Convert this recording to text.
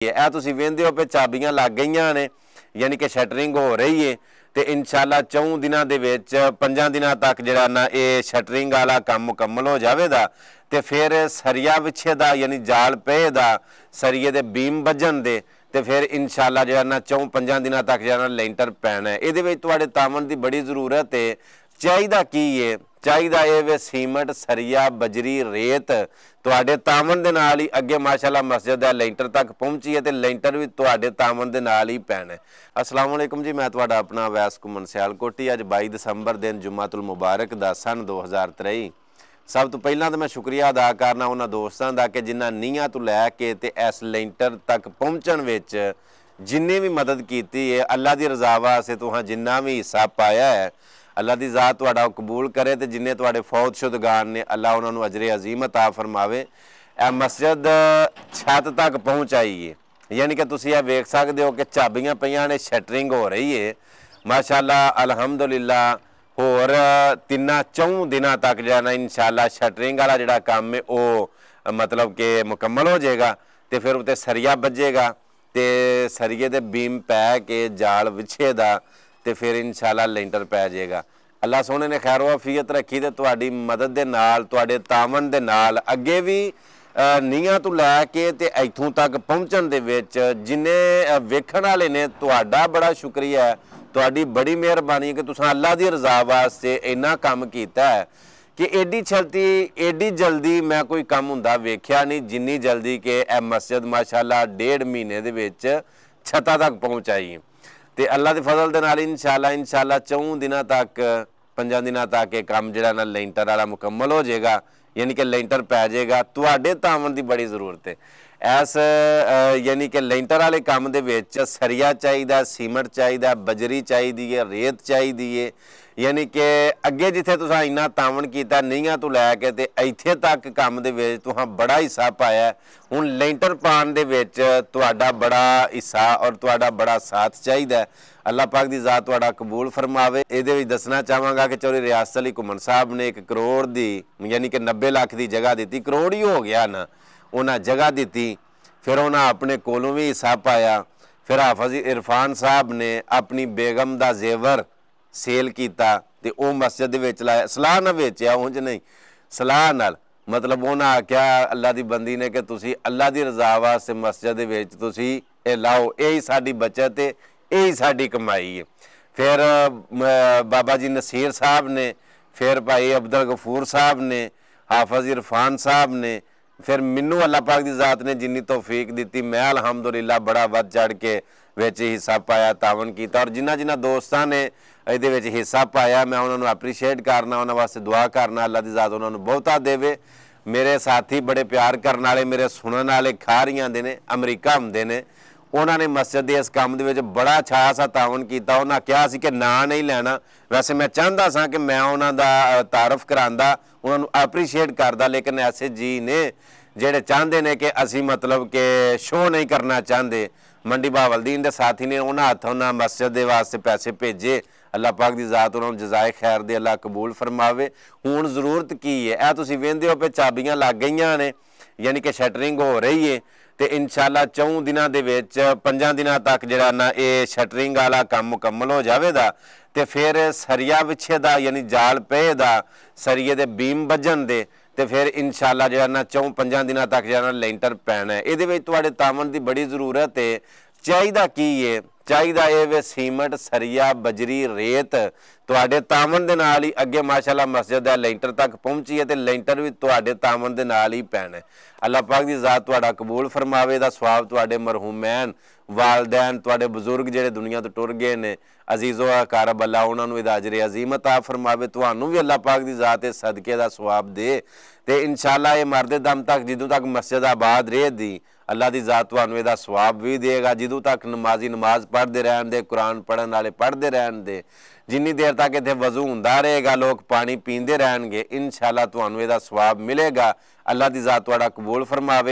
ਇਹ ਤੁਸੀਂ ਵੇਖਦੇ ਹੋ ਕਿ ਚਾਬੀਆਂ ਲੱਗ ਗਈਆਂ ਨੇ, यानी कि शटरिंग हो रही है। तो इंशाअल्लाह 4 दिनों के विच 5 दिनों तक जिहड़ा ना ये शटरिंग वाला काम मुकम्मल हो जाएगा। तो फिर सरिया विछे दा यानी जाल पे दा सरिये दे बीम बजन दे तो फिर इंशाअल्लाह जिहड़ा ना 4-5 दिनों तक जिहड़ा ना लेंटर पैना है। इहदे विच तुहाडे तामन की बड़ी जरूरत है। चाहिदा की है, चाहिदा ये वे सीमेंट सरिया बजरी रेत तुहाडे तामन दे नाल ही अगे माशाअल्लाह मस्जिद दा लेंटर तक पहुंची है। तो लेंटर भी तुहाडे तामन दे नाल ही पैना है। अस्सलाम वालेकुम जी, मैं तुहाडा अपना वैस घुमन सियालकोटी। अज 22 दिसंबर दिन जुम्मातुल मुबारक दा सन 2023। सब तो पहला तो मैं शुक्रिया अदा करना उन्होंने दोस्तों का कि जिन्हें नीहां तो लैके ते इस लेंटर तक पहुँचण विच जिन्हें भी मदद की है। अल्लाह की रजा वास्ते तुहां जिन्ना भी हिस्सा पाया है अल्लाह की ज़ात तुहाडा कबूल करे। तो जिन्हें तुहाडे फौत शुदगान ने अल्लाह उन्होंने अजरे अजीम अता फरमावे। यह मस्जिद छत तक पहुँच आई है, यानी कि तुसीं यह वेख सकते हो कि चाबियां पईयां ने, शटरिंग हो रही है माशाअल्लाह अल्हम्दुलिल्लाह। होर 3-4 दिनों तक जो ना इंशाअल्लाह शटरिंग वाला जिहड़ा काम है वो मतलब कि मुकम्मल हो जाएगा। तो फिर उत्ते सरिया बजेगा तो सरिये दे बीम पै के जाल विछेगा तो फिर इंशाअल्लाह लेंटर पै जाएगा। अल्लाह सोने ने खैर वफीयत रखी तो तुहाडी मदद दे नाल तुहाडे तावन दे नाल अगे भी नीहां तो लैके ते इत्थों तक पहुँचण दे विच जिन्हें वेखण वाले ने तुहाडा बड़ा शुक्रिया है। तुहाडी बड़ी मेहरबानी कि तुसां अल्लाह की रजा वास्ते इन्ना काम कीता है कि एडी छलती एडी जल्दी मैं कोई काम हुंदा वेख्या नहीं जिन्नी जल्दी कि यह मस्जिद माशाअल्लाह 1.5 महीने दे विच छत्ता तक पहुँच आई। तो अल्लाह के फजल दे नाल इंशाअल्लाह 4 दिनों तक 5 दिनों तक ये काम जिहड़ा ना लेंटर वाला मुकम्मल हो जाएगा, यानी कि लेंटर पै जाएगा। तुहाडे तावन की बड़ी जरूरत है इस यानी कि लेंटर वाले काम दे विच सरिया चाहिए, सीमेंट चाहिए, बजरी चाहिए है, रेत चाहिए है। यानी कि अगे जिथे तुसां इन्ना तावन कीता नीहां तो लैके ते इत्थे तक काम दे विच तुहां बड़ा हिस्सा पाया। हुण लेंटर पाण दे विच तुहाडा बड़ा हिस्सा और तुहाडा बड़ा साथ चाहिए। अल्लाह पाक दी ज़ात तुहाडा कबूल फरमावे। इहदे विच दसना चाहांगा कि चौधरी रियासत अली घुमन साहब ने 1 करोड़ दी यानी कि 90 लाख की जगह दी, करोड़ ही हो गया ना, उन्हें जगह दी। फिर उन्हें अपने कोलों भी हिस्सा पाया। फिर हाफिज इरफान साहब ने अपनी बेगम दा जेवर सेल किया तो वह मस्जिद विच लाया। सलाह ना वेचिया उंज नहीं, सलाह नाल मतलब उन्हें आख्या अल्लाह की बंदी ने कि तुसी अल्लाह की रजा वास्ते मस्जिद विच तुसी ये लाओ, यही साडी बचत है, यही साडी कमाई है। फिर बाबा जी नसीर साहब ने, फिर भाई अब्दुल गफूर साहब ने, हाफिज इरफान साहब ने, फिर मैनू अल्लाह पाक की ज़ात ने जिन्नी तौफीक दी मैं अल्हम्दुलिल्लाह बड़ा वध चढ़ के विच हिस्सा पाया, तावन किया। और जिन्हां दोस्तों ने ये विच हिस्सा पाया मैं उन्होंने अप्रीशिएट करना, उन्होंने वास्ते दुआ करना अल्लाह की ज़ात उन्होंने बहुता देवे। मेरे साथी बड़े प्यार करने वाले, मेरे सुनने वाले खारियां दे ने, अमरीका हुंदे ने, उन्होंने मस्जिद के इस काम के बड़ा अच्छा सा तावन किया। उन्हें कहा कि ना नहीं लेना, वैसे मैं चाहता सा कि मैं उन्होंने तारफ करांदा, उन्होंने अप्रीशिएट करदा, लेकिन ऐसे जी ने जेड़े चाहते हैं कि असी मतलब कि शो नहीं करना चाहते। मंडी बहावलदीन के साथी ने उन्होंने हथों ना मस्जिद के वास्ते पैसे भेजे। अल्लाह पाक की ज़ात उन्होंने जजाए खैर दे, अल्लाह कबूल फरमावे। हुण जरूरत की है, यह तुसीं वेखदे हो कि चाबियां लग गईयां ने, यानी कि शटरिंग हो रही है। तो इंशाअल्लाह 4 दिनों के विच 5 दिनों तक जिहड़ा ना ये शटरिंग वाला काम मुकम्मल हो जाएगा। तो फिर सरिया विछेदा यानी जाल पेदा सरिये दे बीम बजन दे तो फिर इंशाअल्लाह जिहड़ा ना 4-5 दिनों तक जिहड़ा ना लेंटर पैना है। इहदे विच तुहाडे तावन की बड़ी जरूरत है। चाहिदा की है, चाहिदा ये वे सीमेंट सरिया बजरी रेत तुहाडे तावन दे नाल ही अगे माशाअल्लाह मस्जिद दा लेंटर तक पहुंची है। तो लेंटर भी तुहाडे तावन दे नाल ही पैना है। अल्लाह पाक की ज़ात तुहाडा कबूल फरमावे। दा सवाब तुहाडे मरहूमैन वालदैन तुहाडे बुजुर्ग जिहड़े दुनिया तो टुर गए ने अजीज़ो अकारब अल्लाह उन्होंने भी अजरे अजीम अता फरमावे। तुहानू भी अल्लाह पाक की ज़ात इस सदके का सवाब दे। तो इंशाअल्लाह ये मरदे दम तक जिदों तक मस्जिद आबाद रहे दी अल्लाह की ज़ात तुहानू इहदा सवाब भी देगा। जिदों तक नमाजी नमाज पढ़ते रहन दे, कुरान पढ़न वाले पढ़ते रहन दे, जिन्नी देर तक इत्थे वजू हुंदा रहेगा, लोग पानी पींदे रहणगे, इंशाअल्लाह तुहानू इहदा सवाब मिलेगा। अल्लाह की ज़ात तुहाडा कबूल फरमावे।